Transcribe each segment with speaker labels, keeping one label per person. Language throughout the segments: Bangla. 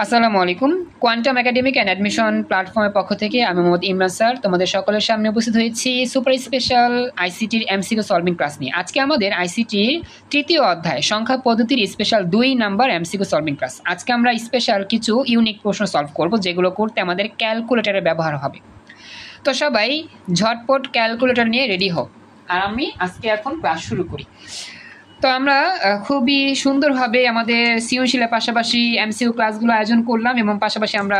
Speaker 1: আসসালামু আলাইকুম। কোয়ান্টাম একাডেমিক অ্যান্ড অ্যাডমিশন প্ল্যাটফর্মের পক্ষ থেকে আমি মোহাম্মদ ইমরান স্যার তোমাদের সকলের সামনে উপস্থিত হয়েছি সুপার স্পেশাল আইসিটির এমসিকিউ সলভিং ক্লাস নিয়ে। আজকে আমাদের আইসিটির তৃতীয় অধ্যায় সংখ্যা পদ্ধতির special 2 number MCQ solving class. আজকে আমরা স্পেশাল কিছু ইউনিক প্রশ্ন সলভ করব, যেগুলো করতে আমাদের ক্যালকুলেটরের ব্যবহার হবে। তো সবাই ঝটপট ক্যালকুলেটর নিয়ে রেডি হও, আর আমি আজকে এখন ক্লাস শুরু করি। তো আমরা খুবই সুন্দরভাবে আমাদের সৃজনশীলের পাশাপাশি এমসিকিউ ক্লাসগুলো আয়োজন করলাম, এবং পাশাপাশি আমরা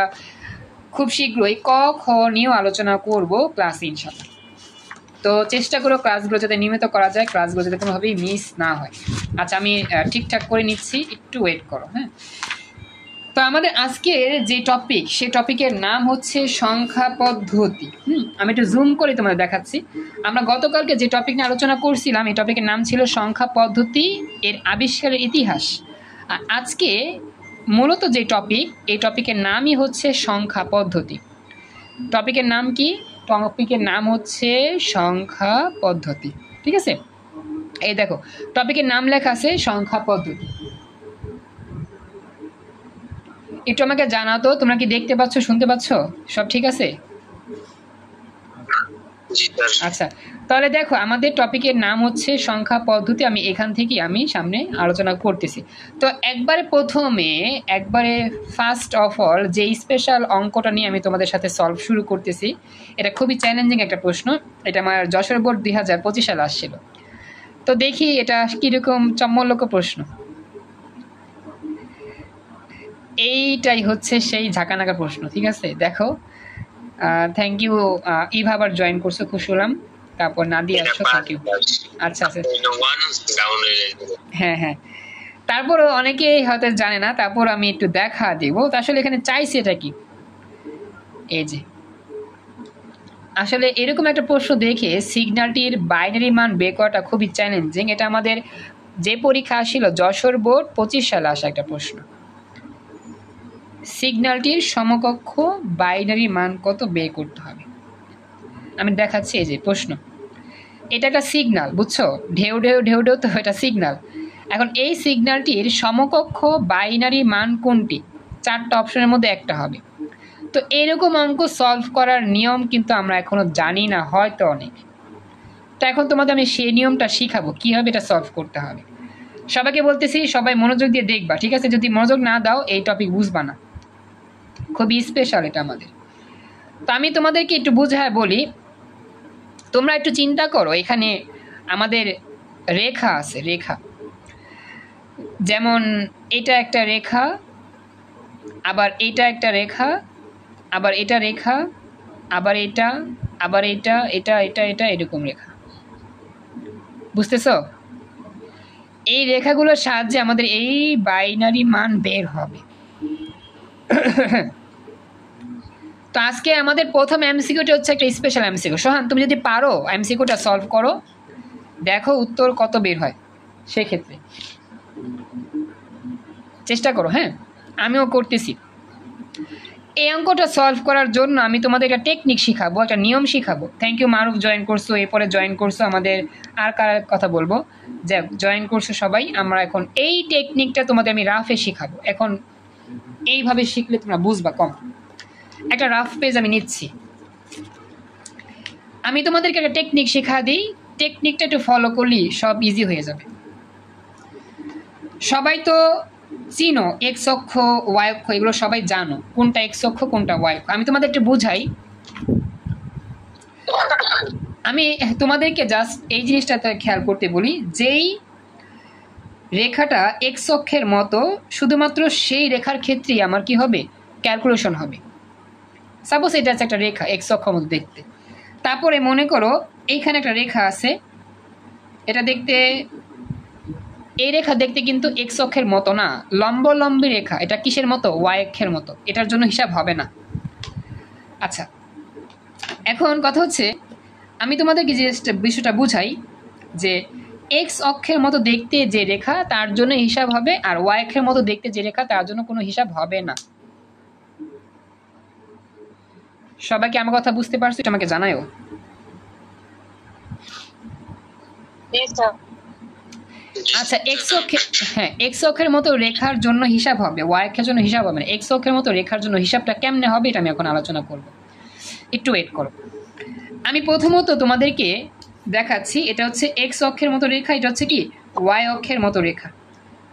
Speaker 1: খুব শীঘ্রই ক খ নিয়েও আলোচনা করব ক্লাসে ইনশাআল্লাহ। তো চেষ্টা করো ক্লাসগুলো যাতে নিয়মিত করা যায়, ক্লাসগুলো যাতে কোনোভাবেই মিস না হয়। আচ্ছা, আমি ঠিকঠাক করে নিচ্ছি, একটু ওয়েট করো। হ্যাঁ, তো আমাদের আজকের যে টপিক, সেই টপিকের নাম হচ্ছে সংখ্যা পদ্ধতি। আমি একটু জুম করে তোমাদের দেখাচ্ছি। আমরা গতকালকে যে টপিক নিয়ে আলোচনা করছিলাম, এই টপিকের নাম ছিল সংখ্যা পদ্ধতি এর আবিষ্কারের ইতিহাস। আর আজকে মূলত যে টপিক, এই টপিকের নামই হচ্ছে সংখ্যা পদ্ধতি। টপিকের নাম কি? টপিকের নাম হচ্ছে সংখ্যা পদ্ধতি। ঠিক আছে, এই দেখো টপিকের নাম লেখা আছে সংখ্যা পদ্ধতি। একটু আমাকে জানাও তো, তোমরা কি দেখতে পাচ্ছ, শুনতে পাচ্ছ? সব ঠিক আছে? আচ্ছা, তাহলে দেখো আমাদের টপিকের নাম হচ্ছে সংখ্যা পদ্ধতি। আমি এখান থেকে আমি সামনে আলোচনা করতেছি। তো একবারে ফার্স্ট অফ অল যে স্পেশাল অঙ্কটা নিয়ে আমি তোমাদের সাথে সলভ শুরু করতেছি, এটা খুবই চ্যালেঞ্জিং একটা প্রশ্ন। এটা আমার যশোর বোর্ড 2025 সালে আসছিল। তো দেখি এটা কীরকম চমকপ্রদ প্রশ্ন। এইটাই হচ্ছে সেই ঝাঁকানাকা প্রশ্ন। ঠিক আছে, দেখো। থ্যাংক ইউ ইভা, আবার জয়েন করছো, খুশি হলাম। তারপর নাদিয়া আসছো, থ্যাংক ইউ। আচ্ছা আচ্ছা, হ্যাঁ হ্যাঁ, তারপরও অনেকেই হয়তো জানে না, তারপর আমি একটু দেখা দিব। তো আসলে এখানে চাইছি এটা কি, এই যে আসলে এরকম একটা প্রশ্ন দেখে সিগন্যালটির বাইনারি মান বের করাটা খুবই চ্যালেঞ্জিং। এটা আমাদের যে পরীক্ষা আসছিল যশোর বোর্ড 25 সালে আসা একটা প্রশ্ন। সিগন্যালটির সমকক্ষ বাইনারি মান কত বের করতে হবে। আমি দেখাচ্ছি, এই যে প্রশ্ন। এটা একটা সিগন্যাল, বুঝছো? ঢেউ ঢেউ ঢেউ ঢেউ, তো এটা সিগন্যাল। এখন এই সিগন্যালটির সমকক্ষ বাইনারি মান কোনটি? 4টা অপশনের মধ্যে একটা হবে। তো এইরকম অঙ্ক সলভ করার নিয়ম কিন্তু আমরা এখনো জানি না, হয়তো অনেক। তো এখন তোমাদের আমি সেই নিয়মটা শিখাবো, কীভাবে এটা সলভ করতে হবে। সবাইকে বলতেছি, সবাই মনোযোগ দিয়ে দেখবা, ঠিক আছে? যদি মনোযোগ না দাও এই টপিক বুঝবা না, খুবই স্পেশাল এটা আমাদের। তো আমি তোমাদেরকে একটু বুঝায় বলি, তোমরা একটু চিন্তা করো। এখানে আমাদের রেখা আছে, রেখা। যেমন এটা একটা রেখা, আবার এটা একটা রেখা, আবার এটা রেখা, আবার এটা, আবার এটা, এটা এটা এটা, এরকম রেখা। বুঝতেছ? এই রেখাগুলোর সাহায্যে আমাদের এই বাইনারি মান বের হবে। তো আজকে আমাদের প্রথম এমসিকিউটা হচ্ছে একটা স্পেশাল এমসিকিউ। সোহান, তুমি যদি পারো এমসিকিউটা সলভ করো, দেখো উত্তর কত বের হয়। সেক্ষেত্রে চেষ্টা করো। হ্যাঁ, আমিও করতেছি। এই অঙ্কটা সলভ করার জন্য আমি তোমাদের একটা টেকনিক শিখাবো, একটা নিয়ম শিখাবো। থ্যাংক ইউ মারুফ, জয়েন করছো। এরপরে জয়েন করছো আমাদের আর কার কথা বলবো, যে জয়েন করছো সবাই। আমরা এখন এই টেকনিকটা তোমাদের আমি রাফে শিখাবো। এখন এইভাবে শিখলে তোমরা বুঝবা কম। একটা রাফ পেজ আমি নিচ্ছি, আমি তোমাদেরকে একটা টেকনিক শেখা দিই। টেকনিকটা একটু ফলো করলেই সব ইজি হয়ে যাবে। সবাই তো চিনো এক্স অক্ষ, ওয়াই অক্ষ, এগুলো সবাই জানো কোনটা এক্স অক্ষ কোনটা ওয়াই অক্ষ। আমি তোমাদের একটু বুঝাই। আমি তোমাদেরকে জাস্ট এই জিনিসটা খেয়াল করতে বলি, যেই রেখাটা এক্স অক্ষের মতো, শুধুমাত্র সেই রেখার ক্ষেত্রেই আমার কি হবে, ক্যালকুলেশন হবে। সাপোজ এটা আছে একটা রেখা এক্স অক্ষের মতো দেখতে। তারপরে মনে করো এইখানে একটা রেখা আছে, এটা দেখতে, এই রেখা দেখতে কিন্তু এক্স অক্ষের মতো না, লম্বলম্বী রেখা। এটা কিসের মতো? ওয়াই অক্ষের মতো। এটার জন্য হিসাব হবে না। আচ্ছা, এখন কথা হচ্ছে, আমি তোমাদেরকে যে বিষয়টা বুঝাই, যে এক্স অক্ষের মতো দেখতে যে রেখা তার জন্য হিসাব হবে, আর ওয়াই অক্ষের মতো দেখতে যে রেখা তার জন্য কোনো হিসাব হবে না। সবাইকে আমার কথা বুঝতে পারছো? এটা আমাকে জানায়ও। আচ্ছা এক্স অক্ষে, হ্যাঁ এক্স অক্ষের মতো রেখার জন্য হিসাব হবে, ওয়াই অক্ষের জন্য হিসাব হবে না। এক্স অক্ষের মতো রেখার জন্য হিসাবটা কেমনে হবে এটা আমি এখন আলোচনা করব, একটু ওয়েট করো। আমি প্রথমত তোমাদেরকে দেখাচ্ছি, এটা হচ্ছে এক্স অক্ষের মতো রেখা, এটা হচ্ছে কি ওয়াই অক্ষের মতো রেখা।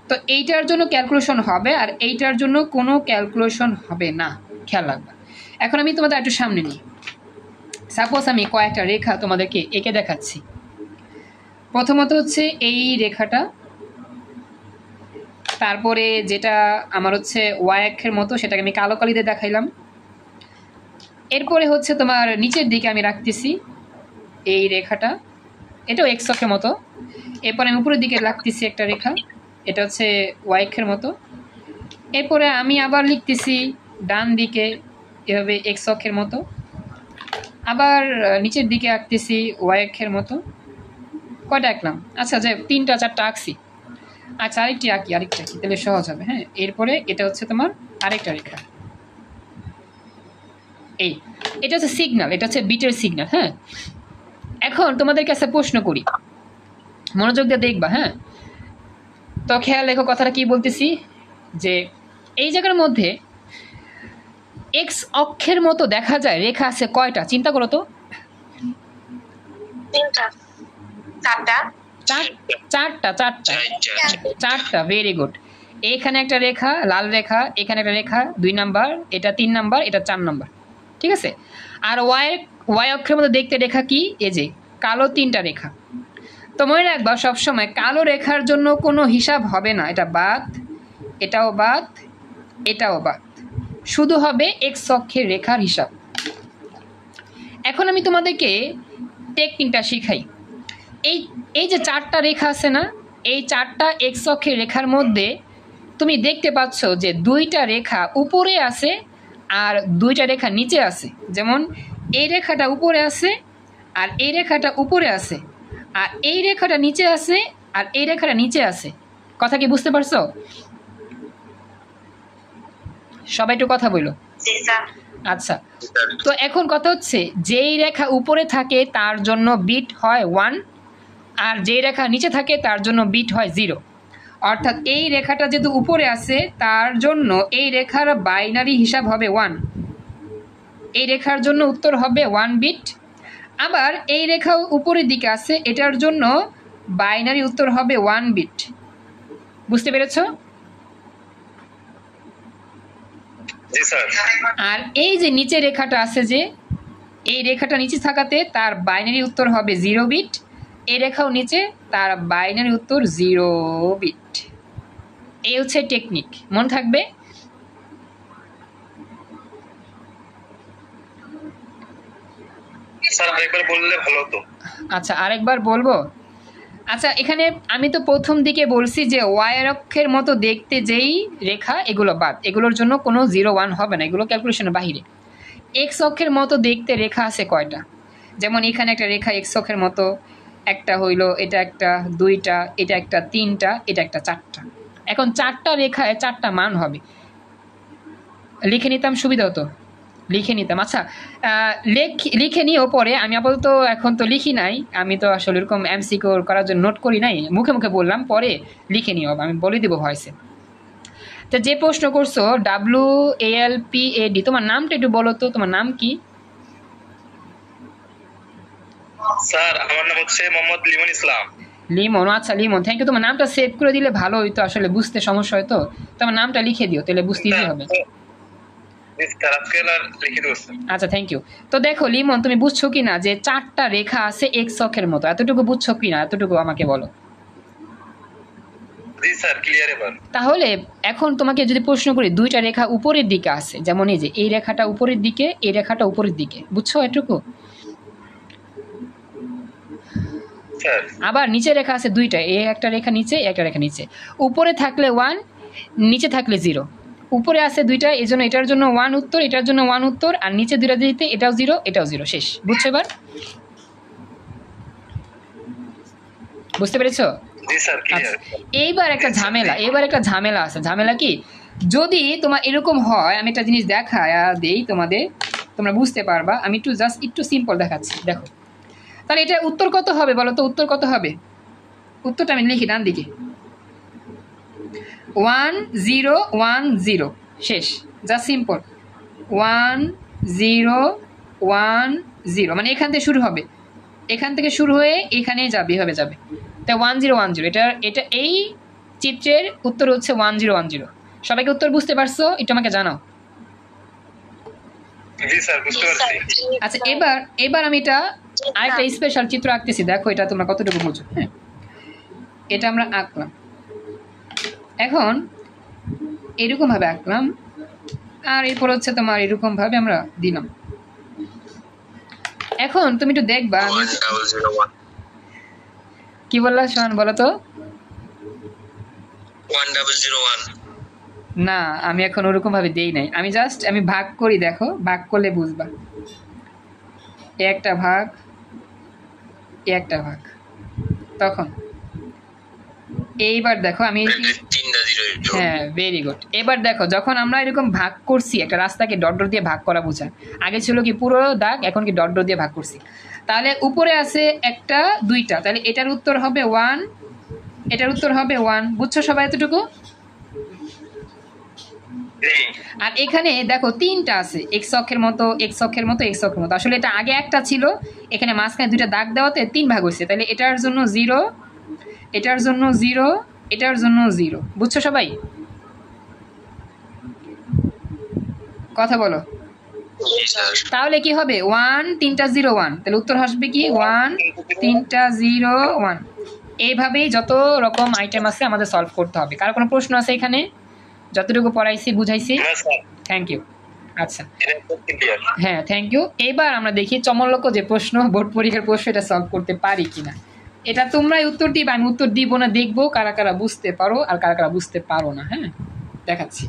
Speaker 1: তো এইটার জন্য ক্যালকুলেশন হবে আর এইটার জন্য কোনো ক্যালকুলেশন হবে না, খেয়াল রাখবা। এখন আমি তোমাদের একটু সামনে নিই, সাপোজ আমি কয়েকটা রেখা তোমাদেরকে এঁকে দেখাচ্ছি। প্রথমত হচ্ছে এই রেখাটা, তারপরে যেটা আমার হচ্ছে ওয়াই অক্ষের মতো সেটাকে আমি কালো কালিতে দেখাইলাম। এরপরে হচ্ছে তোমার নিচের দিকে আমি রাখতেছি এই রেখাটা, এটাও এক্স অক্ষের মতো। এরপরে আমি উপরের দিকে রাখতেছি একটা রেখা, এটা হচ্ছে ওয়াই অক্ষের মতো। এরপরে আমি আবার লিখতেছি ডান দিকে এভাবে এক্স অক্ষের মতো, আবার নিচের দিকে আঁকতেছি ওয়াই অক্ষের মতো। কয়টা আঁকলাম? আচ্ছা যে 3টা 4টা আঁকছি। আচ্ছা আরেকটা আঁকি তাহলে সহজ হবে। হ্যাঁ, এরপরে এটা হচ্ছে তোমার আরেকটা রেখা, এটা হচ্ছে সিগন্যাল, এটা হচ্ছে বিটের সিগন্যাল। হ্যাঁ, এখন তোমাদের কাছে প্রশ্ন করি, মনোযোগ দিয়ে দেখবা। হ্যাঁ, তো খেয়াল রেখো কথাটা কি বলতেছি, যে এই জায়গার মধ্যে এক্স অক্ষের মতো দেখা যায় রেখা আছে কয়টা? চিন্তা করো তো। 4টা। Very good. এখানে একটা রেখা লাল রেখা, এখানে একটা রেখা 2 নাম্বার, এটা 3 নাম্বার, এটা 4 নাম্বার, ঠিক আছে। আর ওয়াই অক্ষের মধ্যে দেখতে রেখা কি, এই যে কালো 3টা রেখা। তো মনে রাখবা সবসময় কালো রেখার জন্য কোনো হিসাব হবে না, এটা বাদ, এটাও বাদ, এটাও বাদ, শুধু হবে এক্স অক্ষের রেখার হিসাব। এখন আমি তোমাদেরকে টেকনিকটা শিখাই। এই যে 4টা রেখা আছে না, এই 4টা এক্স অক্ষের রেখার মধ্যে তুমি দেখতে পাচ্ছ যে 2টা রেখা উপরে আছে আর 2টা রেখা নিচে আছে। যেমন এই রেখাটা উপরে আছে আর এই রেখাটা উপরে আছে, আর এই রেখাটা নিচে আছে আর এই রেখাটা নিচে আছে। কথা কি বুঝতে পারছো? সবাই একটু কথা বলো। আচ্ছা, তো এখন কথা হচ্ছে যেই রেখা উপরে থাকে তার জন্য বিট হয় 1, আর যেই রেখা নিচে থাকে তার জন্য বিট হয় 0। অর্থাৎ এই রেখাটা যেহেতু উপরে আছে তার জন্য এই রেখার বাইনারি হিসাব হবে 1, এই রেখার জন্য উত্তর হবে 1 বিট। আবার এই রেখা উপরের দিকে আছে, এটার জন্য বাইনারি উত্তর হবে 1 বিট। বুঝতে পেরেছো? আর এই যে নিচে রেখাটা আছে, যে এই রেখাটা নিচে থাকাতে তার বাইনারি উত্তর হবে 0 বিট, এই রেখাও নিচে, তার বাইনারি উত্তর 0 বিট। এই হচ্ছে টেকনিক, মনে থাকবে। আচ্ছা আরেকবার বলবো। আচ্ছা এখানে আমি তো প্রথম দিকে বলছি যে ওয়াই অক্ষের মতো দেখতে যেই রেখা এগুলো বাদ, এগুলোর জন্য কোনো 0 1 হবে না, এগুলো ক্যালকুলেশনের বাহিরে। এক্স অক্ষের মতো দেখতে রেখা আছে কয়টা? যেমন এখানে একটা রেখা এক্স অক্ষের মতো, একটা হইলো, এটা একটা, 2টা, এটা একটা, 3টা, এটা একটা, 4টা। এখন 4টা রেখায় 4টা মান হবে, লিখে নিতাম সুবিধা হতো, লিখে নিতাম। আচ্ছা লিখে নিও পরে, আমি আপাতত এখন তো লিখি নাই, আমি তো আসলে এরকম এমসিকিউ করার জন্য নোট করি নাই, মুখে মুখে বললাম, পরে লিখে নিও, আমি বলে দেবো ভয়েসে। তো যে প্রশ্ন করছো WALPAD, তোমার নামটা একটু বলো তো, তোমার নাম কি?
Speaker 2: স্যার আমার নাম হচ্ছে মোহাম্মদ লিমন ইসলাম।
Speaker 1: লিমন, আচ্ছা লিমন, থ্যাংক ইউ। তোমার নামটা সেভ করে দিলে ভালো হইতো, আসলে বুঝতে সমস্যা হয়তো, তোমার নামটা লিখে দিও, তাহলে বুঝতে ইজি হবে। আচ্ছা থ্যাংক ইউ। তো দেখো লিমন, তুমি বুঝছো কি না যে 4টা রেখা আছে এক্স অক্ষের মতো, এতটুকু বুঝছো কি না? এতটুকু আমাকে বলো।
Speaker 2: জি স্যার, ক্লিয়ার এবার।
Speaker 1: তাহলে এখন তোমাকে যদি প্রশ্ন করি 2টা রেখা উপরের দিকে আছে, যেমন এই যে এই রেখাটা উপরের দিকে, এই রেখাটা উপরের দিকে, বুঝছো এটুকু? আবার নিচে রেখা আছে 2টা, এই একটা রেখা নিচে, একটা রেখা নিচে, উপরে থাকলে 1, নিচে থাকলে 0। উপরে আছে 2টা, এই জন্য এটার জন্য 1 উত্তর, এটার জন্য 1 উত্তর, আর নিচে 2টা দিতে এটাও 0, এটাও 0, শেষ। বুঝছো এবার? বুঝতে পেরেছো? এইবার একটা ঝামেলা আছে। ঝামেলা কি? যদি তোমার এরকম হয়, আমি একটা জিনিস দেখায় দেই তোমাদের, তোমরা বুঝতে পারবা। আমি একটু সিম্পল দেখাচ্ছি, দেখো। তাহলে এটা উত্তর কত হবে বলো তো? উত্তর কত হবে? উত্তরটা আমি লিখি ডান দিকে 1010 শেষ, জাস্ট সিম্পল 1010 মানে এখান থেকে শুরু হবে, এখান থেকে শুরু হয়ে এখানে যাবে, এভাবে যাবে। তাই 1010 এটা এই চিত্রের উত্তর হচ্ছে 1010। সবাইকে উত্তর বুঝতে পারছো? একটু আমাকে জানাও।
Speaker 2: জি স্যার, বুঝতে পারছি।
Speaker 1: আচ্ছা, এবার আমি এটা আরেকটা স্পেশাল চিত্র আঁকতেছি, দেখো এটা তোমরা কতটুকু বুঝো। হ্যাঁ, এটা আমরা আঁকলাম, এখন এরকম ভাবে আঁকলাম, আর এরপর হচ্ছে তোমার এরকম ভাবে আমরা দিলাম। এখন তুমি একটু দেখবা আমি কি বললা, শোন বলো তো।
Speaker 2: 1001
Speaker 1: না, আমি এখন ওরকম ভাবে দেই নাই, আমি জাস্ট আমি ভাগ করি, দেখো ভাগ করলে বুঝবা। একটা ভাগ, একটা ভাগ, তখন এইবার দেখো আমি, হ্যাঁ ভেরি গুড। এবার দেখো যখন আমরা এরকম ভাগ করছি, একটা রাস্তাকে ডট ডট দিয়ে ভাগ করা বোঝায়। আগে ছিল কি পুরো দাগ, এখন কি ডট ডট দিয়ে ভাগ করছি। তাহলে উপরে আছে একটা দুইটা, তাহলে এটার উত্তর হবে 1, এটার উত্তর হবে 1। বুঝছো সবাই এতটুকু? আর এখানে দেখো তিনটা আছে, এক্স অক্ষের মতো এক্স অক্ষের মতো এক্স অক্ষের মতো। আসলে এটা আগে একটা ছিল, এখানে মাঝখানে দুইটা দাগ দেওয়াতে 3 ভাগ হয়েছে। তাহলে এটার জন্য 0, এটার জন্য 0, এটার জন্য 0। বুঝছো সবাই? কথা বলো। তাহলে কি হবে 1 3টা 0 1, তাহলে উত্তর আসবে কি 1 3টা 0 1। এইভাবেই যত রকম আইটেম আছে আমাদের সলভ করতে হবে। কার কোনো প্রশ্ন আছে এখানে? যতটুকু পড়াইছি বুঝাইছি? Thank you. আচ্ছা, হ্যাঁ থ্যাংক ইউ। এবার আমরা দেখি চমকপ্রদ যে প্রশ্ন, বোর্ড পরীক্ষার প্রশ্ন, এটা সলভ করতে পারি কিনা। এটা তোমরাই উত্তর দিবে, আমি উত্তর দিব না, দেখবো কারা কারা বুঝতে পারো আর কারা কারা বুঝতে পারো না। হ্যাঁ, দেখাচ্ছি।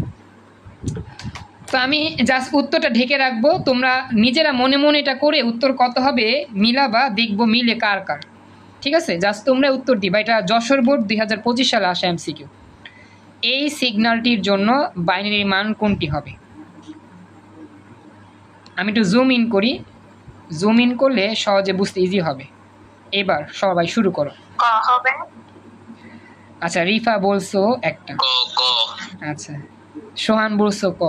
Speaker 1: তো আমি জাস্ট উত্তরটা ঢেকে রাখবো, তোমরা নিজেরা মনে মনে এটা করে উত্তর কত হবে মিলাবা, দেখবো মিলে কার কার। ঠিক আছে, জাস্ট তোমরা উত্তর দিবা। এটা যশোর বোর্ড 2025 সালে আসা এমসিকিউ। এই সিগন্যালটির জন্য বাইনারি মান কোনটি হবে? আমি একটু জুম ইন করি, জুম ইন করলে সহজে বুঝতে ইজি হবে। এবার সবাই শুরু করো। আচ্ছা, রিফা বলছো একটা, আচ্ছা সোহান বলছো ক,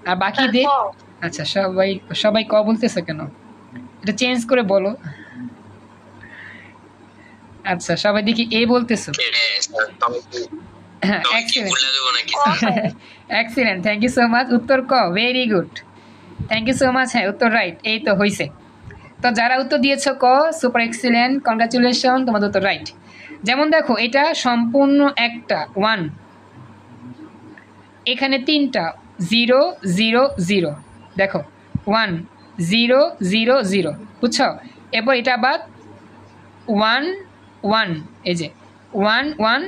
Speaker 1: আর বাকিদের? আচ্ছা, সবাই ক বলতেছে কেন? এটা চেঞ্জ করে বলো। আচ্ছা, সবাই দেখি এ বলতেছো। হ্যাঁ, excellent, thank you so much. উত্তর ক, very good, thank you so much. হ্যাঁ, উত্তর রাইট, এই তো হয়েছে। তো যারা উত্তর দিয়েছো ক, সুপার এক্সিলেন্ট, কংগ্রাচুলেশন, তোমাদের উত্তর রাইট। যেমন দেখো এটা সম্পূর্ণ একটা 1, এখানে 3টা 0 0 0, দেখো 1 0 0 0, বুঝছো? এরপর এটা বাদ 1 1, এই যে 1 1,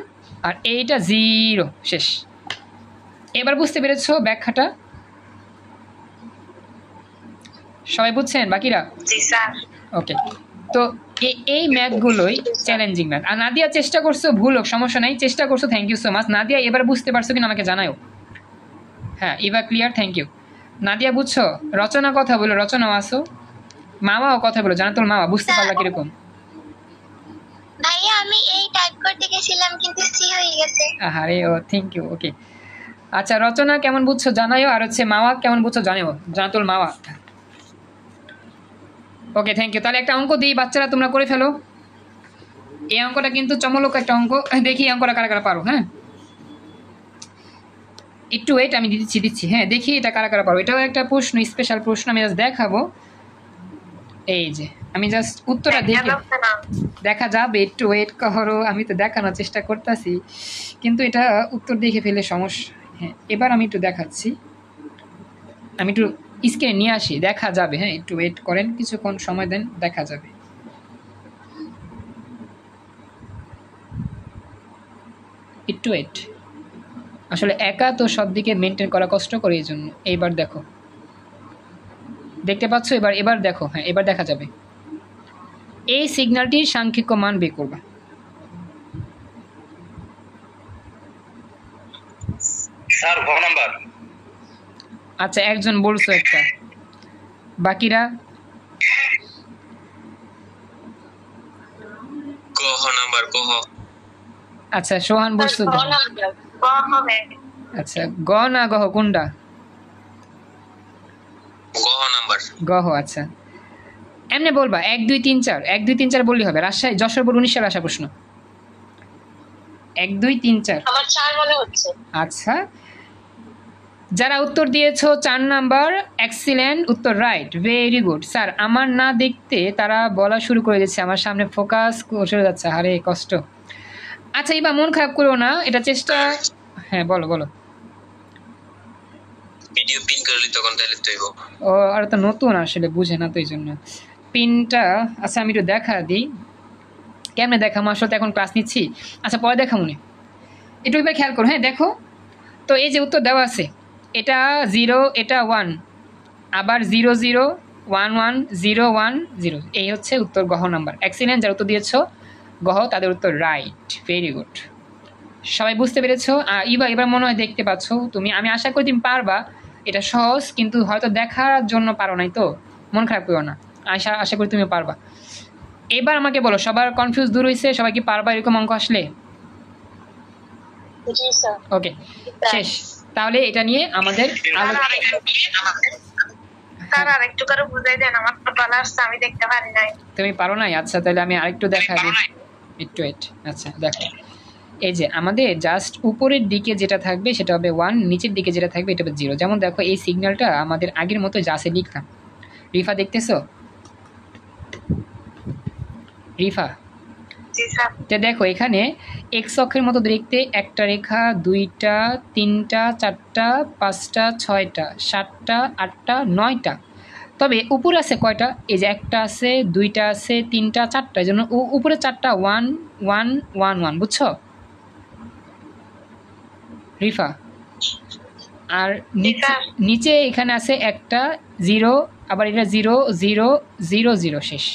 Speaker 1: আর এইটা 0, শেষ। এবার বুঝতে পেরেছো ব্যাখ্যাটা? সবাই বুঝছেন বাকিরা?
Speaker 3: জি স্যার।
Speaker 1: ওকে, তো এই ম্যাথগুলোই চ্যালেঞ্জিং ম্যাথ। আর নাদিয়া চেষ্টা করছো, ভুল হোক সমস্যা নাই, চেষ্টা করছো, thank you so much. Nadia এবার বুঝতে পারছো কিনা আমাকে জানাও। হ্যাঁ, এবার ক্লিয়ার, থ্যাংক ইউ। নাদিয়া বুঝছো? রচনা কথা বলো, রচনাও আসো, মামাও কথা বলো, জানা তোর মামা বুঝতে পারলা কিরকম?
Speaker 3: ভাইয়া আমি এই টাইপ করতে গেছিলাম কিন্তু সি হয়ে গেছে।
Speaker 1: আরে ও, থ্যাংক ইউ। ওকে, আচ্ছা রচনা কেমন বুঝছো জানাইও, আর হচ্ছে মাওয়া কেমন বুঝছো জানাও, জানাতুল মাওয়া। ওকে, থ্যাংক ইউ। তাহলে একটা অঙ্ক দিই, বাচ্চারা তোমরা করে ফেলো। এই অঙ্কটা কিন্তু চমলক একটা অঙ্ক, দেখি অঙ্কটা কারা কারা পারো। হ্যাঁ, একটু ওয়েট, আমি দিচ্ছি। হ্যাঁ, দেখি এটা কারা কারা পারো। এটাও একটা প্রশ্ন, স্পেশাল প্রশ্ন, আমি জাস্ট দেখাবো। এই যে আমি জাস্ট উত্তরটা দেখে দেখা যাবে, একটু ওয়েট করো, আমি তো দেখানোর চেষ্টা করতেছি, কিন্তু এটা উত্তর দেখে ফেলে সমস্যা। হ্যাঁ, এবার আমি একটু দেখাচ্ছি, আমি একটু স্ক্রিনে নিয়ে আসি, দেখা যাবে। হ্যাঁ, একটু ওয়েট করেন, কিছুক্ষণ সময় দেন, দেখা যাবে। একটু ওয়েট, আসলে একা তো সব দিকে মেনটেন করা কষ্ট করে, এই জন্য। এইবার দেখো, দেখতে পাচ্ছ? এবার দেখো, হ্যাঁ এবার দেখা যাবে। এই সিগন্যালটির সাংখ্যিক মান বের করবা।
Speaker 2: স্যার গ নাম্বার।
Speaker 1: আচ্ছা, একজন বলছো একটা, বাকিরা?
Speaker 2: গ নাম্বার, গ।
Speaker 1: আচ্ছা সোহান বলছো
Speaker 3: গ নাম্বার গ হবে
Speaker 1: আচ্ছা গ না গহ কোনটা
Speaker 2: গহ নাম্বার
Speaker 1: গহ আচ্ছা এমনি বলবা 1 2 3 4 1 2 3 4 বললেই হবে রাজশাহী যশোর বোর্ড 19 সালে আসা প্রশ্ন 1 2 3 4
Speaker 3: আমার 4 মনে হচ্ছে
Speaker 1: আচ্ছা যারা উত্তর দিয়েছো 4 নাম্বার এক্সিলেন্ট উত্তর রাইট ভেরি গুড স্যার আমার না দেখতে তারা বলা শুরু করে দিচ্ছে আমার সামনে ফোকাস চলে যাচ্ছে আরে কষ্ট আচ্ছা এবার মন খারাপ করো না এটা চেষ্টা হ্যাঁ বলো বলো
Speaker 2: ভিডিও পিন করলি তখন তাহলে তৈব
Speaker 1: ও আর তো নতুন আসলে বুঝে না তো এই জন্য পিনটা আচ্ছা আমি একটু দেখা দিই কেমনে দেখাবো আসলে তো এখন ক্লাস নিচ্ছি আচ্ছা পরে দেখাবো নি একটু এবার খেয়াল করো হ্যাঁ দেখো তো এই যে উত্তর দেওয়া আছে এটা 0 এটা 1 আবার 0 0 1 1 0 1 0 এই হচ্ছে উত্তর গহ নাম্বার এক্সিলেন্ট যারা উত্তর দিয়েছো গহ তাদের উত্তর রাইট ভেরি গুড সবাই বুঝতে পেরেছো এবার মনে হয় দেখতে পাচ্ছ তুমি আমি আশা করি তুমি পারবা এটা সহজ কিন্তু হয়তো দেখার জন্য পারো নাই তো মন খারাপ করো না আশা করি তুমি পারবা এবার আমাকে বলো সবার কনফিউজ দূর হয়েছে সবাই কি পারবা এরকম অঙ্ক আসলে
Speaker 3: জি স্যার
Speaker 1: ওকে শেষ তাহলে এটা নিয়ে আমাদের
Speaker 3: স্যার আরেকটু করে বুঝাই দেন আমার তো বলা আসছে আমি দেখতে পারি নাই
Speaker 1: তুমি পারো নাই আচ্ছা তাহলে আমি আরেকটু দেখা দিই একটু ওয়েট আচ্ছা দেখো এই যে আমাদের জাস্ট উপরের দিকে যেটা থাকবে সেটা হবে 1 নিচের দিকে যেটা থাকবে এটা হবে 0 যেমন দেখো এই সিগন্যালটা আমাদের আগের মতো জাসে লিখলাম রিফা দেখতেছো রিফা
Speaker 3: জি স্যার
Speaker 1: তো দেখো এখানে এক্স অক্ষের মতো দেখতে একটা রেখা দুইটা তিনটা চারটা পাঁচটা ছয়টা সাতটা আটটা নয়টা তবে উপরে আছে কয়টা এই যে একটা আছে দুইটা আছে তিনটা চারটা এই জন্য উপরে চারটা 1 1 1 1 বুঝছো রিফা আর নিচে এখানে আছে একটা 0 আবার এটা 0 0 0 0 শেষ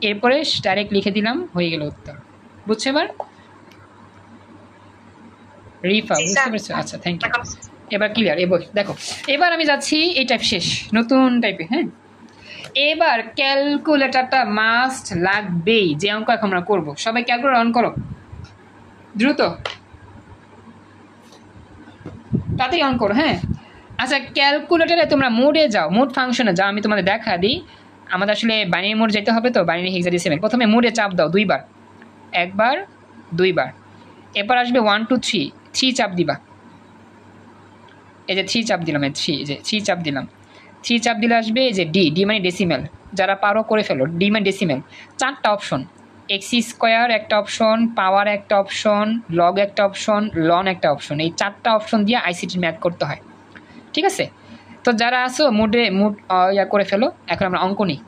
Speaker 1: এরপরে ডাইরেক্ট লিখে দিলাম হয়ে গেল উত্তর বুঝছো এবার রিফা বুঝতে পেরেছো আচ্ছা থ্যাংক ইউ এবার ক্লিয়ার এবার দেখো এবার আমি যাচ্ছি এই টাইপ শেষ নতুন টাইপে হ্যাঁ এবার ক্যালকুলেটরটা মাস্ট লাগবেই যে অঙ্ক এখন আমরা করবো সবাই ক্যালকুলেটর অন করো দ্রুত তাতেই অন করো হ্যাঁ আচ্ছা ক্যালকুলেটরে তোমরা মোডে যাও মোড ফাংশনে যাও আমি তোমাদের দেখা দিই আমাদের আসলে বাইনারি মোড যেতে হবে তো বাইনারি হেক্সাডেসিমাল প্রথমে মোডে চাপ দাও দুইবার একবার দুইবার এরপর আসবে 1 2 3 3 চাপ দিবা এই যে 3 চাপ দিলাম এই 3 যে 3 চাপ দিলাম 3 চাপ দিলে আসবে এই যে ডি মানে ডেসিমেল যারা পারো করে ফেলো ডি মানে ডেসিমেল চারটা অপশন এক্স স্কোয়ার একটা অপশন পাওয়ার একটা অপশন লগ একটা অপশন লন একটা অপশন এই চারটা অপশন দিয়ে আইসিটি ম্যাথ করতে হয় ঠিক আছে তো যারা আসো মুড ইয়া করে ফেলো এখন আমরা অঙ্ক নিই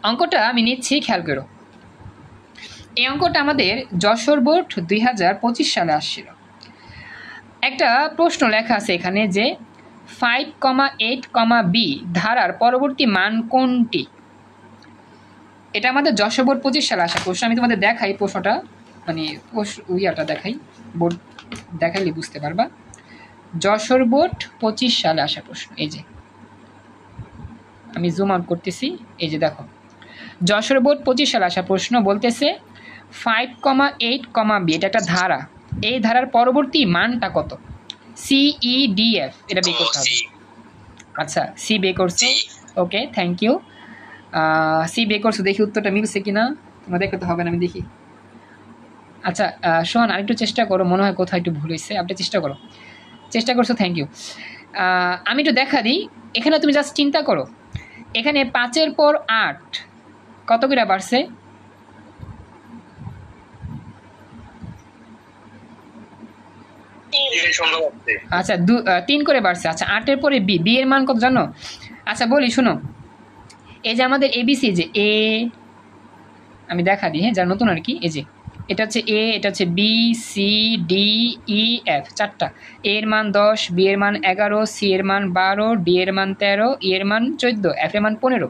Speaker 1: অঙ্কটা আমি নিচ্ছি খেয়াল করো এই অঙ্কটা আমাদের যশোর বোর্ড 2025 সালে আসছিল একটা প্রশ্ন লেখা আছে এখানে যে 5,8, বি ধারার পরবর্তী মান কোনটি এটা আমাদের যশোর বোর্ড 25 সালে আসা প্রশ্ন আমি তোমাদের দেখাই প্রশ্নটা মানে ইয়াটা দেখাই বোর্ড দেখাইলে বুঝতে পারবা যশোর বোর্ড 25 সালে আসা প্রশ্ন এই যে আমি জুম আউট করতেছি এই যে দেখো যশোর বোর্ড 25 সালে আসা প্রশ্ন বলতেছে 5,8, বি এটা একটা ধারা এই ধারার পরবর্তী মানটা কত CEDF এটা বের করতে হবে আচ্ছা সি বের করছো ওকে থ্যাংক ইউ সি বের করছো দেখি উত্তরটা মিলছে কিনা তোমরা দেখতে হবে না আমি দেখি আচ্ছা সোহান আরেকটু চেষ্টা করো মনে হয় কোথাও একটু ভুল হয়েছে আপনি চেষ্টা করছো থ্যাংক ইউ আমি একটু দেখা দিই এখানে তুমি জাস্ট চিন্তা করো এখানে 5-এর পর 8 কত করে বাড়ছে আচ্ছা 3 করে বাড়ছে আচ্ছা 8-এর পরে বি এর মান কত জানো আচ্ছা বলি শোনো এই যে আমাদের এবিসি যে এ আমি দেখা দিই হ্যাঁ যারা নতুন আর কি এই যে এটা হচ্ছে এ এটা হচ্ছে B C D E F চারটা এ এর মান 10 বি এর মান 11 সি এর মান 12 ডি এর মান 13 ই এর মান 14 এফ এর মান 15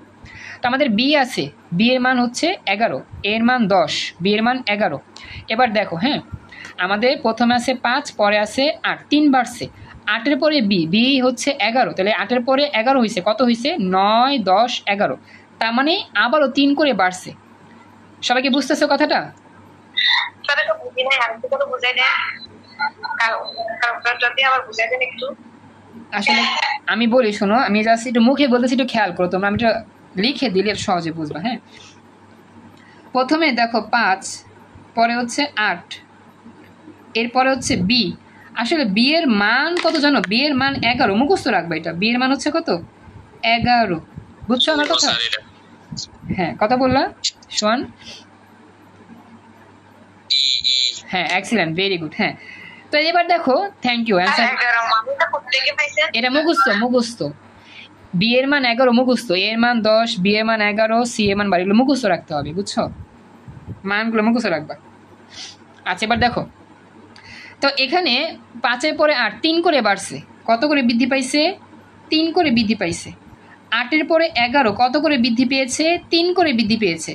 Speaker 1: তো আমাদের বি আছে বি এর মান হচ্ছে 11 এ এর মান 10 বি এর মান 11 এবার দেখো হ্যাঁ আমাদের প্রথমে আছে 5 পরে আছে 8 3 বাড়ছে 8-এর পরে বি হচ্ছে 11 তাহলে 8-এর পরে 11 হয়েছে কত হয়েছে 9 10 11 তার মানে আবারও 3 করে বাড়ছে সবাইকে বুঝতেছো কথাটা
Speaker 3: স্যার এটা বুঝি নাই, আরেকটু করে বুঝাই দেন। যদি আবার বুঝাই দেন একটু।
Speaker 1: আসলে আমি বলি শোনো, আমি জাস্ট একটু মুখে বলতেছি, একটু খেয়াল করো তোমরা, আমি এটা লিখে দিলে সহজে বুঝবা। হ্যাঁ, প্রথমে দেখো 5, পরে হচ্ছে 8, এরপরে হচ্ছে বি। আসলে বি এর মান কত জানো? বি এর মান 11, মুখস্থ রাখবা এটা। বি এর মান হচ্ছে কত? 11। বুঝছো আমার কথা? হ্যাঁ, কথা বললা সোহান? হ্যাঁ, এক্সিলেন্ট, ভেরি গুড। হ্যাঁ, তো এবার দেখো, থ্যাংক ইউ অ্যান্সার। এটা মুখস্থ। বি এর মান 11 মুখস্থ, এ এর মান 10, বি এর মান 11, সি এর মান 12, এগুলো মুখস্থ রাখতে হবে, বুঝছো? মানগুলো মুখস্থ রাখবা। আচ্ছা, এবার দেখো তো এখানে 5-এর পরে 8 3 করে বাড়ছে, কত করে বৃদ্ধি পাইছে? 3 করে বৃদ্ধি পাইছে। 8-এর পরে 11 কত করে বৃদ্ধি পেয়েছে? 3 করে বৃদ্ধি পেয়েছে।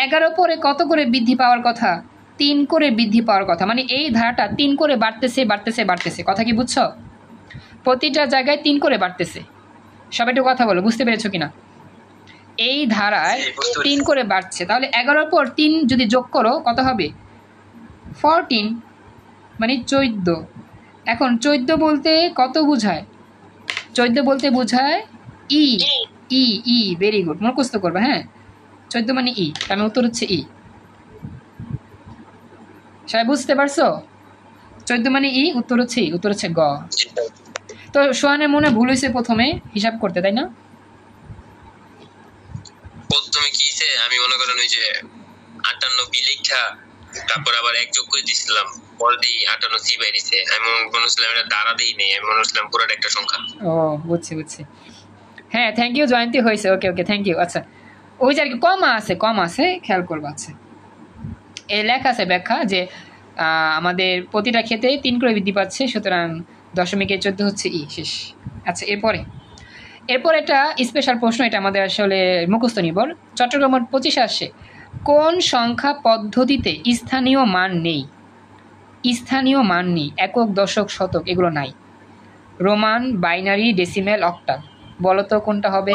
Speaker 1: 11 পরে কত করে বৃদ্ধি পাওয়ার কথা? 3 করে বৃদ্ধি পাওয়ার কথা। মানে এই ধারাটা 3 করে বাড়তেছে। কথা কি বুঝছো? প্রতিটা জায়গায় 3 করে বাড়তেছে। সবাই একটু কথা বলো, বুঝতে পেরেছো কিনা? এই ধারায় 3 করে বাড়ছে, তাহলে 11 পর 3 যদি যোগ করো কত হবে? 14, মানে 14। এখন 14 বলতে কত বোঝায়? 14 বলতে বোঝায় ই। ভেরি গুড, মুখস্থ করবে। হ্যাঁ, 14 মানে ই, আমি উত্তর হচ্ছে ই। সবাই বুঝতে পারছো? 14 মানে ই, উত্তর হচ্ছে ই, উত্তর হচ্ছে গ। তো সোহানের মনে ভুল হয়েছে প্রথমে হিসাব করতে, তাই না?
Speaker 4: প্রথমে কি হইছে, আমি মনে করেন ওই যে 58 বি লেখা, তারপর আবার এক যোগ করে দিছিলাম, পরে দি 58 সি বাইরেছে। আমি মনে করছিলাম এটা দ্বারা দেই নেই, আমি মনে করছিলাম পুরোটা একটা সংখ্যা।
Speaker 1: ও, বুঝছি। হ্যাঁ, থ্যাংক ইউ জয়ন্তী, হয়েছে। ওকে, থ্যাংক ইউ। আচ্ছা, ওই যে আর কি কম আছে, খেয়াল করবো। আচ্ছা, এই লেখা আছে ব্যাখ্যা যে আমাদের প্রতিটা ক্ষেত্রে 3 করে বৃদ্ধি পাচ্ছে, সুতরাং দশমিকের 14 হচ্ছে ই, শেষ। আচ্ছা, এরপর একটা স্পেশাল প্রশ্ন, এটা আমাদের আসলে মুখস্থ নির্ভর। চট্টগ্রাম 25 আসে, কোন সংখ্যা পদ্ধতিতে স্থানীয় মান নেই? একক, দশক, শতক এগুলো নাই। Roman, binary, decimal, octal. বলো তো কোনটা হবে?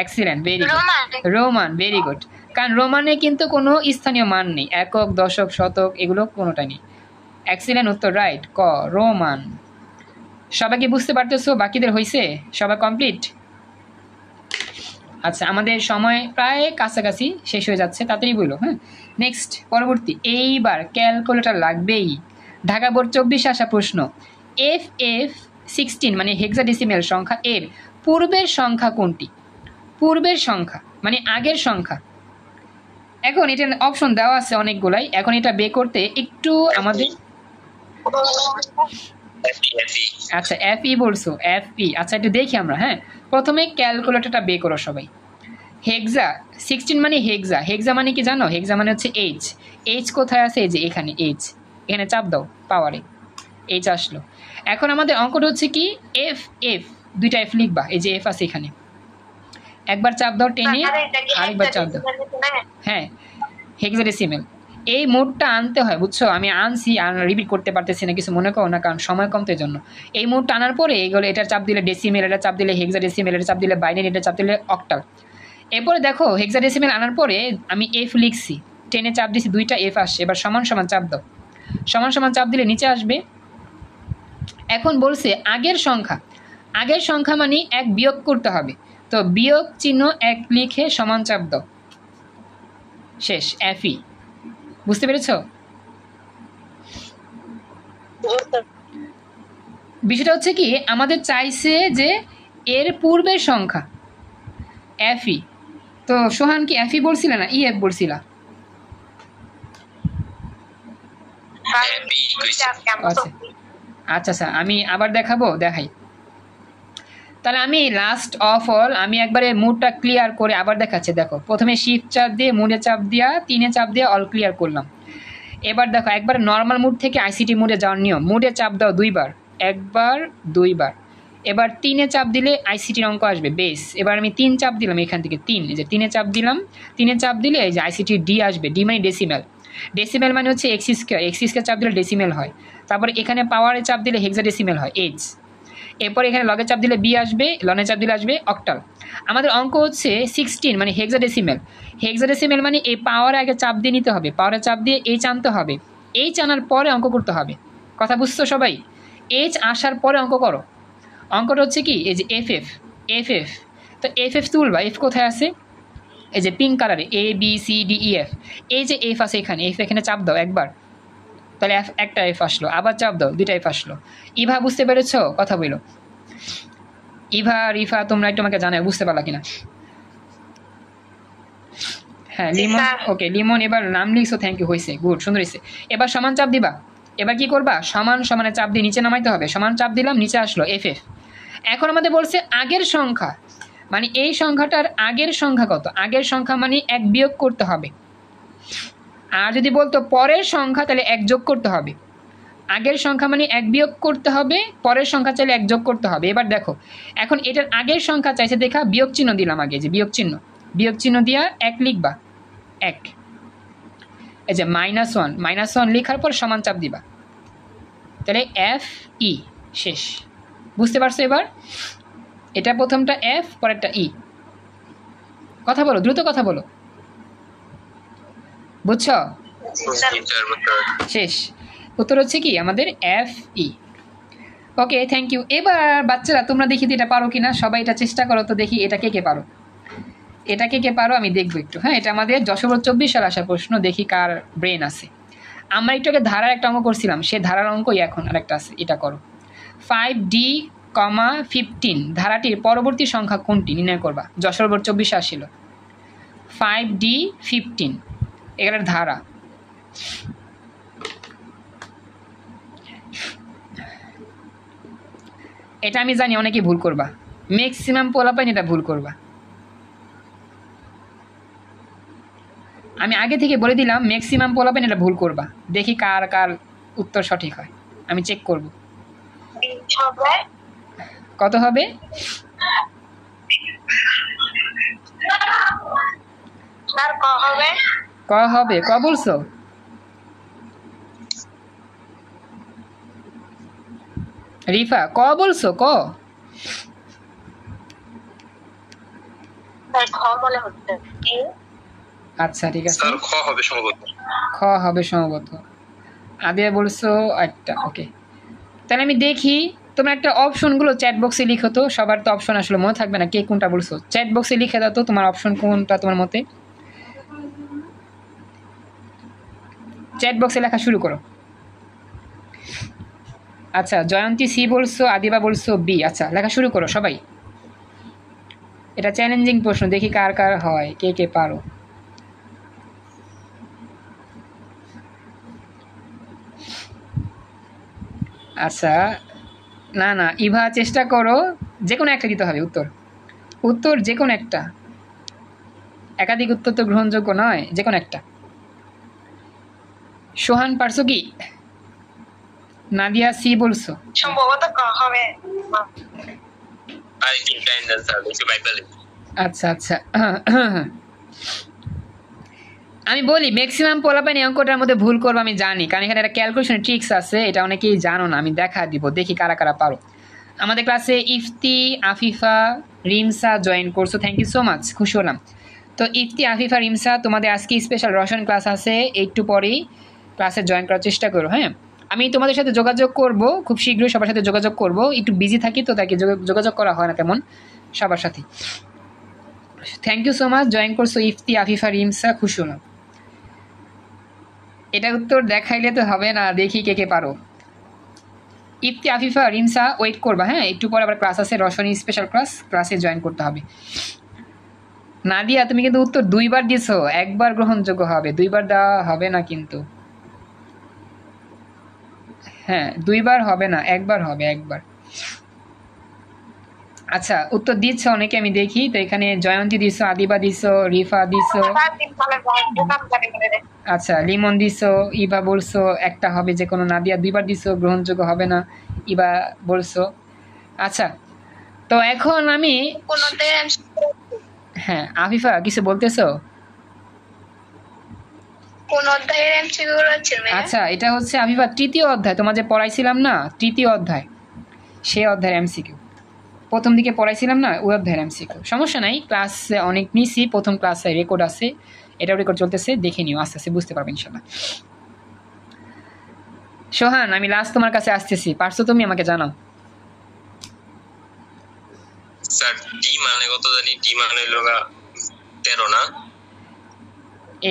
Speaker 1: Excellent, very good. Roman, very good. কারণ রোমানে কিন্তু কোনো স্থানীয় মান নেই, একক, দশক, শতক এগুলো কোনোটা নেই। এক্সিলেন্ট, উত্তর রাইট, ক, রোমান। সবাই কি বুঝতে পারতেছো? বাকিদের হয়েছে? সবাই কমপ্লিট? আচ্ছা, আমাদের সময় প্রায় কাছাকাছি শেষ হয়ে যাচ্ছে, তাড়াতাড়ি বলো। হ্যাঁ, নেক্সট, পরবর্তী। এইবার ক্যালকুলেটর লাগবেই। ঢাকা বোর্ড 24 আসা প্রশ্ন, FF16 মানে হেক্সাডেসিমেল সংখ্যা এর পূর্বের সংখ্যা কোনটি? পূর্বের সংখ্যা মানে আগের সংখ্যা। এখন এটা অপশন দেওয়া আছে অনেকগুলাই, এখন এটা বের করতে একটু আমাদের আচ্ছা এফই বলছো, এফই। আচ্ছা, একটু দেখি আমরা। হ্যাঁ, প্রথমে ক্যালকুলেটরটা বের করো সবাই। হেক্সা 16 মানে হেক্সা মানে কি জানো? হেক্সা মানে হচ্ছে এইচ কোথায় আছে? এই যে এখানে এইচ, এখানে চাপ দাও, পাওয়ারে এইচ আসলো। এখন আমাদের অঙ্কটা হচ্ছে কি, এফ দুইটা এফ লিখবা, এই যে এফ আছে এখানে, একবার চাপ দাও টেনে, আরেকবার চাপ দাও। হ্যাঁ, হেক্সাডেসিমেল। এই মোডটা আনতে হয়, বুঝছো? আমি আনছি, আর রিপিট করতে পারতেছি না, কিছু মনে করো না, কারণ সময় কম তো এই জন্য। এই মোডটা আনার পরে এইগুলো, এটা চাপ দিলে ডেসিমেল, এটা চাপ দিলে হেক্সাডেসিমেল, এটা চাপ দিলে বাইনারি, এটা চাপ দিলে অক্টাল। এরপরে দেখো হেক্সাডেসিমেল আনার পরে আমি এফ লিখছি, টেনে চাপ দিছি, দুইটা এফ আসছে। এবার সমান সমান চাপ দাও, সমান সমান চাপ দিলে নিচে আসবে। এখন বলছে আগের সংখ্যা মানে 1 বিয়োগ করতে হবে, তো বিয়োগ চিহ্ন 1 লিখে সমান চাপ দাও, শেষ, এফই। বুঝতে পেরেছ? বিষয়টা হচ্ছে কি, আমাদের চাইছে যে এর পূর্বের সংখ্যা এফই। তো সোহান কি এফই বলছিলা না ইএফ বলছিলা? আচ্ছা, আমি আবার দেখাই। তাহলে আমি লাস্ট অফ অল আমি একবারে মুডটা ক্লিয়ার করে আবার দেখাচ্ছি। দেখো, প্রথমে শিফট চাপ দিয়ে মুডে চাপ দিয়া 3-এ চাপ দিয়ে অল ক্লিয়ার করলাম। এবার দেখো, একবার নর্মাল মুড থেকে আইসিটি মুডে যাওয়ার নিয়ম, মুডে চাপ দাও 2 বার, 1 বার 2 বার। এবার 3-এ চাপ দিলে আইসিটির অঙ্ক আসবে, বেস। এবার আমি 3 চাপ দিলাম, এখান থেকে 3, এই যে 3-এ চাপ দিলাম, 3-এ চাপ দিলে এই যে আইসিটি ডি আসবে, ডি মানে ডেসিমেল মানে হচ্ছে এক্স স্কোয়ার চাপ দিলে ডেসিমেল হয়। তারপরে এখানে পাওয়ারে চাপ দিলে হেক্সাডেসিমেল হয়, এইচ। এরপর এখানে লগে চাপ দিলে বি আসবে, লনে চাপ দিলে আসবে অক্টাল। আমাদের অঙ্ক হচ্ছে 16 মানে হেক্সাডেসিমেল। হেক্সাডেসিমেল মানে এই পাওয়ারে আগে চাপ দিয়ে নিতে হবে, পাওয়ারে চাপ দিয়ে এইচ আনতে হবে, এইচ আনার পরে অঙ্ক করতে হবে। কথা বুঝছো সবাই? এইচ আসার পরে অঙ্ক করো। অঙ্কটা হচ্ছে কি, এই যে এফ এফ এফ এফ, তো এফ এফ তুলবা, এফ কোথায় আছে? এই যে পিঙ্ক কালারে A B C D E F, এই যে এফ আছে এখানে, এফ এখানে চাপ দাও একবার, তাহলে এফ একটা এফ আসলো, আবার চাপ দাও দুইটা এফ আসলো। ইভা বুঝতে পেরেছো? কথা বলো। ইভা রিফা তোমরা একটু আমাকে জানাও বুঝতে পারলা কিনা। হ্যাঁ লিমন, ওকে লিমন এবার নাম লিখছো, থ্যাংক ইউ, হয়েছে, গুড, সুন্দর হয়েছে। এবার সমান চাপ দিবা, এবার কি করবা, সমান সমানে চাপ দিয়ে নিচে নামাইতে হবে, সমান চাপ দিলাম, নিচে আসলো এফ এফ। এখন আমাদের বলছে আগের সংখ্যা, মানে এই সংখ্যাটার আগের সংখ্যা কত, আগের সংখ্যা মানে এক বিয়োগ করতে হবে। আর যদি বলতো পরের সংখ্যা তাহলে এক যোগ করতে হবে। আগের সংখ্যা মানে এক বিয়োগ করতে হবে, পরের সংখ্যা চাইলে এক যোগ করতে হবে। এবার দেখো, এখন এটার আগের সংখ্যা চাইছে দেখা, বিয়োগ চিহ্ন দিলাম আগে, যে বিয়োগ চিহ্ন, বিয়োগ চিহ্ন দিয়া এক লিখবা, এক, এই যে -1, -1 লেখার পর সমান চাপ দিবা, তাহলে এফ ই শেষ। বুঝতে পারছো? এবার এটা প্রথমটা এফ, পরেরটা ই। কথা বলো, দ্রুত কথা বলো, বুঝছো? শেষ। উত্তর হচ্ছে কি আমাদের F E. Okay, thank you. এবার বাচ্চারা তোমরা দেখি এটা পারো কিনা, সবাই এটা চেষ্টা করো তো দেখি, এটা কে কে পারো, এটা কে কে পারো আমি দেখবো একটু। হ্যাঁ, এটা আমাদের 2024 সালে আসা প্রশ্ন, দেখি কার ব্রেন আছে। আমরা একটু আগে ধারার একটা অঙ্ক করছিলাম, সে ধারার অঙ্কই এখন আরেকটা আছে, এটা করো। 5D, 15 ধারাটির পরবর্তী সংখ্যা কোনটি নির্ণয় করবা। 2024 আসছিল 5D 15, এগুলোর ধারা। এটা আমি জানি অনেকে ভুল করবা, ম্যাক্সিমাম পোলাপাইন এটা ভুল করবা। আমি আগে থেকে বলে দিলাম ম্যাক্সিমাম পোলাপাইন এটা ভুল করবা, দেখি কার কার উত্তর সঠিক হয়, আমি চেক করব। কত হবে? ক হবে, ক বলছো? রিফা ক বলছো? ক আচ্ছা ঠিক আছে,
Speaker 2: স্যার খ হবে সম্ভবত।
Speaker 1: খ হবে সম্ভবত। আদিয়া বলছো একটা, ওকে। তাহলে আমি দেখি তোমরা একটা অপশনগুলো চ্যাট বক্সে লিখো তো, সবার তো অপশন আসলে মনে থাকবে না কে কোনটা বলছো, চ্যাট বক্সে লিখে দাও তো তোমার অপশন কোনটা তোমার মতে, চ্যাট বক্সে লেখা শুরু করো। আচ্ছা, জয়ন্তী সি বলছো, আদিবা বলছো বি। আচ্ছা, লেখা শুরু করো সবাই। এটা চ্যালেঞ্জিং প্রশ্ন, দেখি কার কার হয়, কে কে পারো। আচ্ছা, না না ইভা চেষ্টা করো, যে কোনো একটা দিতে হবে উত্তর, উত্তর যে কোনো একটা, একাধিক উত্তর তো গ্রহণযোগ্য নয়, যে কোনো একটা। সোহান পারছো কি? নাদিয়া সি বলছো,
Speaker 3: সম্ভবত হবে।
Speaker 1: আচ্ছা আচ্ছা। আমি বলি ম্যাক্সিমাম পোলাপাইন এই অঙ্কটার মধ্যে ভুল করবো আমি জানি, কারণ এখানে একটা ক্যালকুলেশন ট্রিক্স আছে, এটা অনেকেই জানো না, আমি দেখা দিব, দেখি কারা কারা পারো। আমাদের ক্লাসে ইফতি, আফিফা, রিমসা জয়েন করছো, থ্যাংক ইউ সো মাচ, খুশি হলাম। তো ইফতি, আফিফা, রিমসা তোমাদের আজকে স্পেশাল রসায়ন ক্লাস আছে, একটু পরেই ক্লাসে জয়েন করার চেষ্টা করো। হ্যাঁ, আমি তোমাদের সাথে যোগাযোগ করব খুব শীঘ্রই, সবার সাথে যোগাযোগ করব, একটু বিজি থাকি তো তাকে যোগাযোগ করা হয় না তেমন সবার সাথে। Thank you so much, join করছো ইফতি, আফিফা, রিমসা, খুশি হলাম। এটা উত্তর দেখাইলে তো হবে না, দেখি কে কে পারো। ইফতি, আফিফা, রিমসা ওয়েট করবা, হ্যাঁ একটু পরে আবার ক্লাস আছে, রসায়ন স্পেশাল ক্লাস, ক্লাসে জয়েন করতে হবে। নাদিয়া তুমি কিন্তু উত্তর দুইবার দিছো, একবার গ্রহণযোগ্য হবে, দুইবার দেওয়া হবে না কিন্তু। হ্যাঁ দুইবার হবে না, একবার হবে, একবার। আচ্ছা, উত্তর দিচ্ছ অনেকে আমি দেখি তো, এখানে জয়ন্তী দিছো, আদিবা দিছো, রিফা দিছো, আচ্ছা লিমন দিছো, ইবা বলছো একটা হবে যে কোনো, নাদিয়া দুইবার দিছো, গ্রহণযোগ্য হবে না, ইবা বলছো। আচ্ছা, তো এখন আমি, হ্যাঁ আফিফা কিছু বলতেছো? আচ্ছা, এটা হচ্ছে আফিফা তৃতীয় অধ্যায়, তোমার যে পড়াইছিলাম না, তৃতীয় অধ্যায়, সে অধ্যায়ের এমসিকিউ প্রথম দিকে পড়াইছিলাম না, ওই অধ্যায়ের এমসিকিউ। সমস্যা নাই, ক্লাসে অনেক নিছি, প্রথম ক্লাসে রেকর্ড আছে, এটাও রেকর্ড চলতেছে, দেখে নিও, আস্তে আস্তে বুঝতে পারবে ইনশাল্লাহ। সোহান, আমি লাস্ট তোমার কাছে আসতেছি, পারছো তুমি? আমাকে জানাও।
Speaker 4: স্যার ডি মানে কত জানি, ডি মানে হলো 13 না?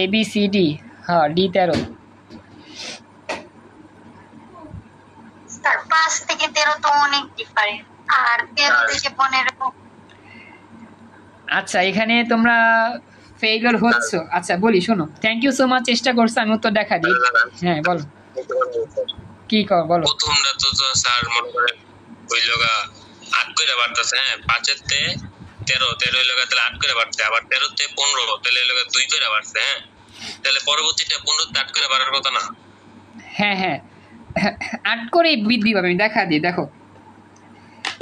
Speaker 1: ABCD, হ্যাঁ D 13।
Speaker 3: স্যার 5 থেকে 13 তো অনেক ডিফারেন্ট, আর 13 থেকে 15।
Speaker 1: আচ্ছা, এখানে তোমরা ফেইলিওর হচ্ছ। আচ্ছা বলি, শোনো, থ্যাংক ইউ সো মাচ, চেষ্টা করছো, আমি উত্তর দেখা দিই। হ্যাঁ বলো, কি কর বলো।
Speaker 4: প্রথমটা তো স্যার মনে করেন হইল 8 করে বাড়তেছে, হ্যাঁ 5 তে 13, 13 হইল তাহলে 8 করে বাড়ছে, আবার 13 তে 15 তাহলে হইল 2 করে বাড়ছে, হ্যাঁ তাহলে পরবর্তীটা 15 তে 8 করে বাড়ার কথা না?
Speaker 1: হ্যাঁ হ্যাঁ, 8 করেই বৃদ্ধি পাবে, আমি দেখা দিই, দেখো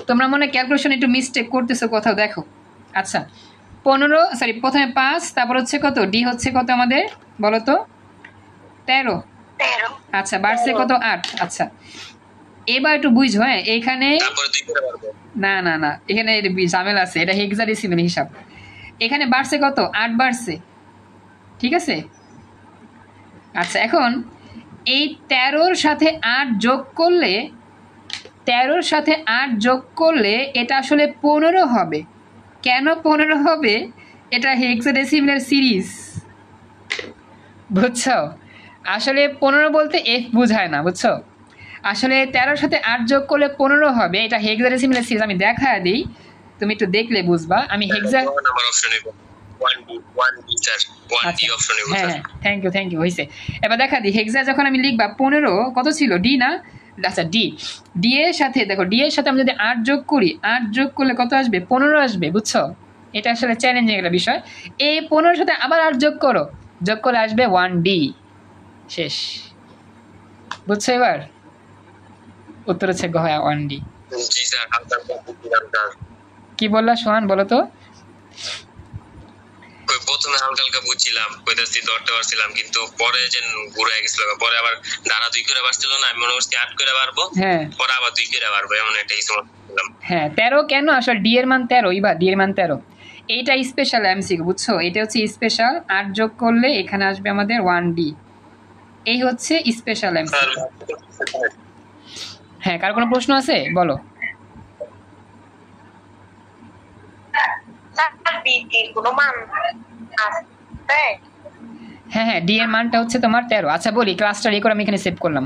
Speaker 1: তোমরা মনে ক্যালকুলেশন একটু মিস্টেক করতেছো কোথাও, দেখো। আচ্ছা 15, সরি প্রথমে 5, তারপর হচ্ছে কত, ডি হচ্ছে কত আমাদের বলো তো, 13। আচ্ছা বাড়ছে কত, 8। আচ্ছা এবার একটু বুঝো, হ্যাঁ এইখানে
Speaker 4: তারপরে 2 করে বাড়বে
Speaker 1: না না না, এখানে ঝামেলা আছে, এটা হেক্সাডেসিমাল হিসাব। এখানে বাড়ছে কত, 8 বাড়ছে, ঠিক আছে। আচ্ছা এখন এই 13-র সাথে 8 যোগ করলে, 13-র সাথে 8 যোগ করলে এটা আসলে 15 হবে। কেন 15 হবে? এটা হেক্সাডেসিমালের সিরিজ, বুঝছো? আসলে 15 বলতে এফ বোঝায় না, বুঝছো? আসলে 13-র সাথে 8 যোগ করলে 15 হবে, এটা হেক্সাডেসিমালের সিরিজ। আমি দেখা দিই, তুমি একটু দেখলে বুঝবা। আমি হেক্সা
Speaker 4: নাম্বার অপশন নিব 1D স্যার, 1D অপশন নিব
Speaker 1: হ্যাঁ
Speaker 4: স্যার।
Speaker 1: হ্যাঁ, থ্যাংক ইউ হয়েছে। এবার দেখা দিই, হেক্সা যখন আমি লিখবা 15 কত ছিল, ডি না? আচ্ছা ডি এর সাথে দেখো, ডি এর সাথে আমি যদি 8 যোগ করি, 8 যোগ করলে কত আসবে, 15 আসবে, বুঝছো? এটা আসলে চ্যালেঞ্জিং একটা বিষয়। এই 15-র সাথে আবার 8 যোগ করো, যোগ করলে আসবে 1D, শেষ, বুঝছো? এবার উত্তর হচ্ছে গ, 1D।
Speaker 4: জি স্যার, হালকা বুঝছিলাম স্যার।
Speaker 1: কি বললা সোহান, বলো তো?
Speaker 4: প্রথমে হালকা হালকা বুঝছিলাম, কইতাছি ধরতে পারছিলাম, কিন্তু পরে যে ঘুরে গেছিল, পরে আবার ধারা 2 করে বাড়ছিল না, আমি মনে করছি 8 করে বাড়বো,
Speaker 1: হ্যাঁ
Speaker 4: পরে আবার 2 করে বাড়বো, এমন একটা কিছু ভাবছিলাম।
Speaker 1: হ্যাঁ 13 কেন, আসলে ডি এর মান 13, এবার ডি এর মান 13। এইটা স্পেশাল এমসিকিউ, বুঝছো? এটা হচ্ছে স্পেশাল, 8 যোগ করলে এখানে আসবে আমাদের 1D, এই হচ্ছে স্পেশাল এমসিকিউ। হ্যাঁ, কার কোনো প্রশ্ন আছে বলো।
Speaker 3: স্যার বিটির কোনো মান আছে?
Speaker 1: হ্যাঁ হ্যাঁ, ডি এর মানটা হচ্ছে তোমার 13। আচ্ছা বলি, ক্লাসটা রেকর্ড আমি এখানে সেভ করলাম।